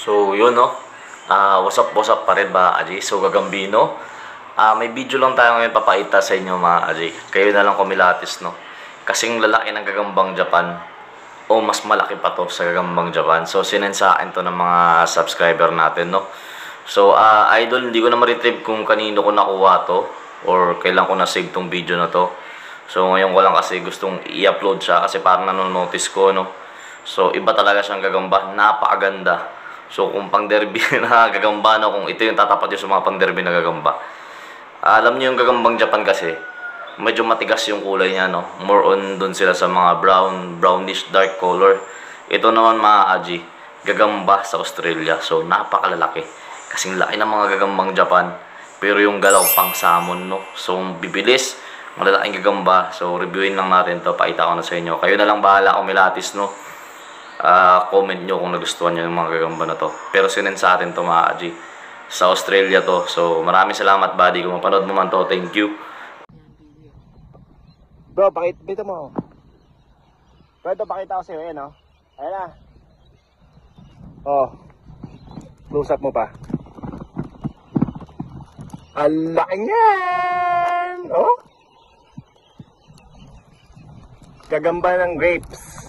So, yun no. What's up pa rin ba, Aji? So, Gagambino. May video lang tayo ngayon papaita sa inyo mga Aji. Kayo na lang kumilatis no. Kasing lalaki ng Gagambang Japan. O mas malaki pa to sa Gagambang Japan. So, sinend sa akin to ng mga subscriber natin no. So, idol, hindi ko na ma-retrieve kung kanino ko nakuha to. Or kailan ko na-save tong video na to. So, ngayon ko lang kasi gustong i-upload siya. Kasi parang nanonotice ko no. So, iba talaga siyang gagamba. Napakaganda. So, kung pang derby na gagamba, no, kung ito yung tatapat yung sa mga pang derby na gagamba. Alam niyo yung Gagambang Japan kasi, medyo matigas yung kulay niya, no. More on dun sila sa mga brownish dark color. Ito naman mga Aji, gagamba sa Australia. So, napakalalaki. Kasing laki ng mga Gagambang Japan. Pero yung galaw pang salmon, no. So, bibilis, malalaking gagamba. So, reviewin lang natin to. Paita ko na sa inyo. Kayo na lang bahala kung milatis, no. Comment nyo kung nagustuhan nyo yung mga gagamba na to. Pero sinend sa atin to mga Aji. Sa Australia to. So maraming salamat buddy. Kung mapanood mo man to, thank you. Bro, pakita mo. Pwede pakita ko sa'yo, ayan o. Ayan na. Oh. Close up mo pa. Ang laki niyan! Oh. Gagamba ng grapes.